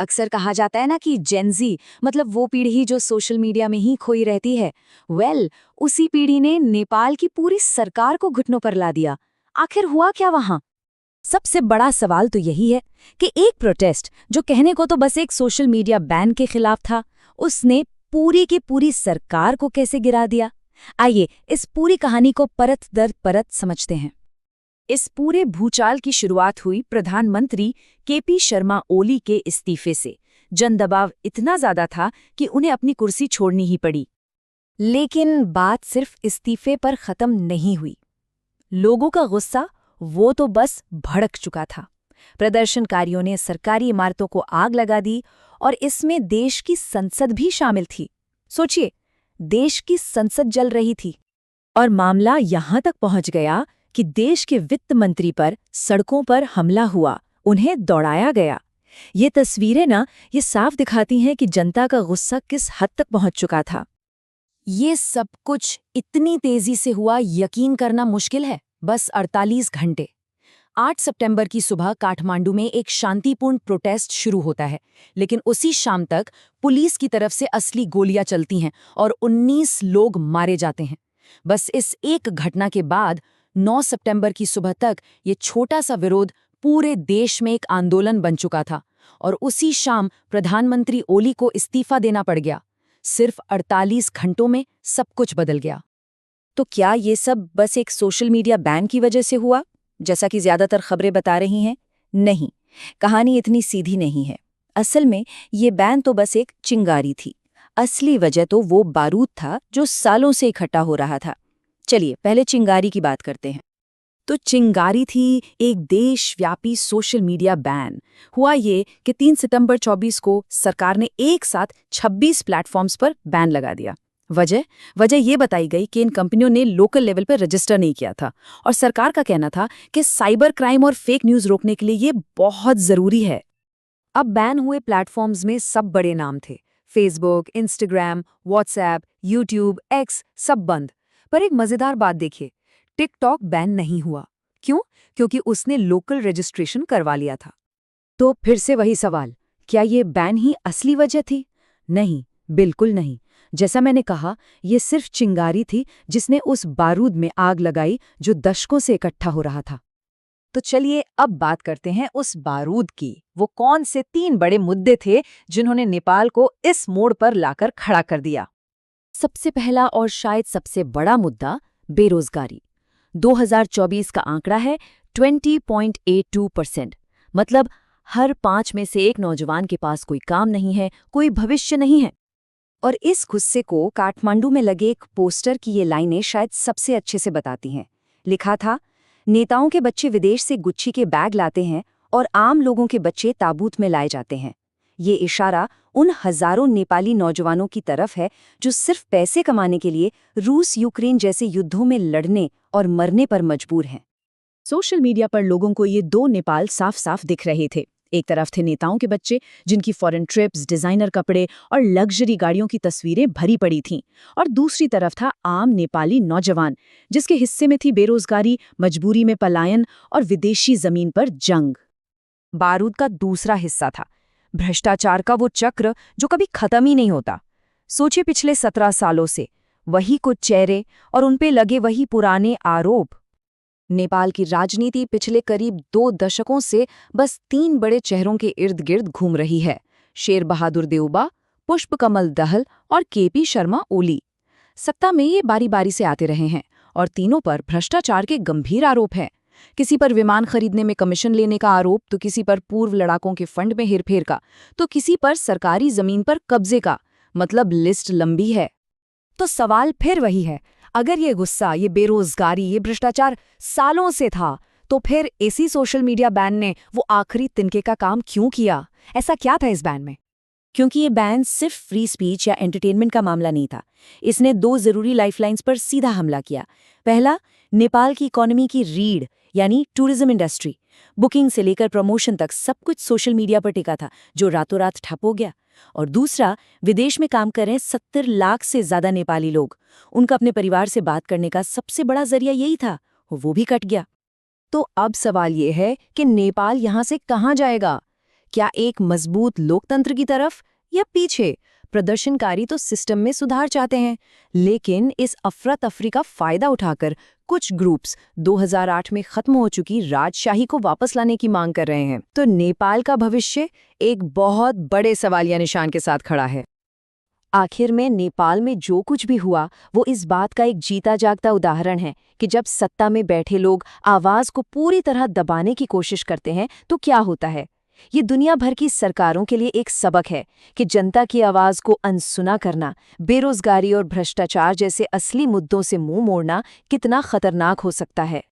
अक्सर कहा जाता है ना कि जेनजी मतलब वो पीढ़ी जो सोशल मीडिया में ही खोई रहती है। उसी पीढ़ी ने नेपाल की पूरी सरकार को घुटनों पर ला दिया। आखिर हुआ क्या वहां? सबसे बड़ा सवाल तो यही है कि एक प्रोटेस्ट जो कहने को तो बस एक सोशल मीडिया बैन के खिलाफ था, उसने पूरी की पूरी सरकार को कैसे गिरा दिया। आइए इस पूरी कहानी को परत दर परत समझते हैं। इस पूरे भूचाल की शुरुआत हुई प्रधानमंत्री केपी शर्मा ओली के इस्तीफे से। जन दबाव इतना ज्यादा था कि उन्हें अपनी कुर्सी छोड़नी ही पड़ी। लेकिन बात सिर्फ इस्तीफे पर खत्म नहीं हुई। लोगों का गुस्सा वो तो बस भड़क चुका था। प्रदर्शनकारियों ने सरकारी इमारतों को आग लगा दी और इसमें देश की संसद भी शामिल थी। सोचिए, देश की संसद जल रही थी और मामला यहां तक पहुंच गया कि देश के वित्त मंत्री पर सड़कों पर हमला हुआ, उन्हें दौड़ाया गया। ये तस्वीरें ये साफ दिखाती हैं कि जनता का गुस्सा किस हद तक पहुंच चुका था। ये सब कुछ इतनी तेजी से हुआ, यकीन करना मुश्किल है। बस 48 घंटे। 8 सितंबर की सुबह काठमांडू में एक शांतिपूर्ण प्रोटेस्ट शुरू होता है, लेकिन उसी शाम तक पुलिस की तरफ से असली गोलियां चलती हैं और 19 लोग मारे जाते हैं। बस इस एक घटना के बाद 9 सितंबर की सुबह तक ये छोटा सा विरोध पूरे देश में एक आंदोलन बन चुका था और उसी शाम प्रधानमंत्री ओली को इस्तीफा देना पड़ गया। सिर्फ 48 घंटों में सब कुछ बदल गया। तो क्या ये सब बस एक सोशल मीडिया बैन की वजह से हुआ, जैसा कि ज्यादातर खबरें बता रही हैं? नहीं, कहानी इतनी सीधी नहीं है। असल में ये बैन तो बस एक चिंगारी थी। असली वजह तो वो बारूद था जो सालों से इकट्ठा हो रहा था। चलिए पहले चिंगारी की बात करते हैं। तो चिंगारी थी एक देशव्यापी सोशल मीडिया बैन। हुआ ये कि 3 सितंबर 24 को सरकार ने एक साथ 26 प्लेटफॉर्म्स पर बैन लगा दिया। वजह ये बताई गई कि इन कंपनियों ने लोकल लेवल पर रजिस्टर नहीं किया था और सरकार का कहना था कि साइबर क्राइम और फेक न्यूज रोकने के लिए ये बहुत जरूरी है। अब बैन हुए प्लेटफॉर्म्स में सब बड़े नाम थे। Facebook, Instagram, WhatsApp, YouTube, x सब बंद। पर एक मजेदार बात देखिए, टिकटॉक बैन नहीं हुआ। क्यों? क्योंकि उसने लोकल रजिस्ट्रेशन करवा लिया था। तो फिर से वही सवाल, क्या ये बैन ही असली वजह थी? नहीं, बिल्कुल नहीं। जैसा मैंने कहा, ये सिर्फ चिंगारी थी जिसने उस बारूद में आग लगाई जो दशकों से इकट्ठा हो रहा था। तो चलिए अब बात करते हैं उस बारूद की। वो कौन से 3 बड़े मुद्दे थे जिन्होंने नेपाल को इस मोड़ पर लाकर खड़ा कर दिया? सबसे पहला और शायद सबसे बड़ा मुद्दा, बेरोजगारी। 2024 का आंकड़ा है 20.82%। मतलब हर 5 में से एक नौजवान के पास कोई काम नहीं है, कोई भविष्य नहीं है। और इस गुस्से को काठमांडू में लगे एक पोस्टर की ये लाइनें शायद सबसे अच्छे से बताती हैं। लिखा था, नेताओं के बच्चे विदेश से गुच्छी के बैग लाते हैं और आम लोगों के बच्चे ताबूत में लाए जाते हैं। ये इशारा उन हजारों नेपाली नौजवानों की तरफ है जो सिर्फ पैसे कमाने के लिए रूस यूक्रेन जैसे युद्धों में लड़ने और मरने पर मजबूर हैं। सोशल मीडिया पर लोगों को ये 2 नेपाल साफ साफ दिख रहे थे। एक तरफ थे नेताओं के बच्चे जिनकी फॉरेन ट्रिप्स, डिजाइनर कपड़े और लग्जरी गाड़ियों की तस्वीरें भरी पड़ी थीं, और दूसरी तरफ था आम नेपाली नौजवान जिसके हिस्से में थी बेरोजगारी, मजबूरी में पलायन और विदेशी जमीन पर जंग। बारूद का दूसरा हिस्सा था भ्रष्टाचार का वो चक्र जो कभी खत्म ही नहीं होता। सोचे पिछले 17 सालों से वही कुछ चेहरे और उनपे लगे वही पुराने आरोप। नेपाल की राजनीति पिछले करीब 2 दशकों से बस 3 बड़े चेहरों के इर्द गिर्द घूम रही है: शेर बहादुर देउबा, पुष्पकमल दहल और केपी शर्मा ओली। सत्ता में ये बारी बारी से आते रहे हैं और तीनों पर भ्रष्टाचार के गंभीर आरोप हैं। किसी पर विमान खरीदने में कमीशन लेने का आरोप, तो किसी पर पूर्व लड़ाकों के फंड में हेरफेर का, तो किसी पर सरकारी जमीन पर कब्जे का। मतलब लिस्ट लंबी है। तो सवाल फिर वही है, अगर ये गुस्सा, ये बेरोजगारी, ये भ्रष्टाचार सालों से था, तो फिर इसी सोशल मीडिया बैन ने वो आखिरी तिनके का काम क्यों किया? ऐसा क्या था इस बैन में? क्योंकि ये बैन सिर्फ फ्री स्पीच या एंटरटेनमेंट का मामला नहीं था। इसने 2 जरूरी लाइफलाइंस पर सीधा हमला किया। पहला, नेपाल की इकोनॉमी की रीढ़ यानी टूरिज्म इंडस्ट्री। बुकिंग से लेकर प्रमोशन तक सब कुछ सोशल मीडिया पर टिका था, जो रातों रात ठप हो गया। और दूसरा, विदेश में काम कर रहे 70 लाख से ज्यादा नेपाली लोग, उनका अपने परिवार से बात करने का सबसे बड़ा जरिया यही था, वो भी कट गया। तो अब सवाल ये है कि नेपाल यहाँ से कहाँ जाएगा? क्या एक मजबूत लोकतंत्र की तरफ या पीछे? प्रदर्शनकारी तो सिस्टम में सुधार चाहते हैं, लेकिन इस अफरा तफरी का फायदा उठाकर कुछ ग्रुप्स 2008 में खत्म हो चुकी राजशाही को वापस लाने की मांग कर रहे हैं। तो नेपाल का भविष्य एक बहुत बड़े सवालिया निशान के साथ खड़ा है। आखिर में नेपाल में जो कुछ भी हुआ वो इस बात का एक जीता जागता उदाहरण है कि जब सत्ता में बैठे लोग आवाज को पूरी तरह दबाने की कोशिश करते हैं तो क्या होता है। ये दुनिया भर की सरकारों के लिए एक सबक है कि जनता की आवाज को अनसुना करना, बेरोजगारी और भ्रष्टाचार जैसे असली मुद्दों से मुंह मोड़ना कितना खतरनाक हो सकता है।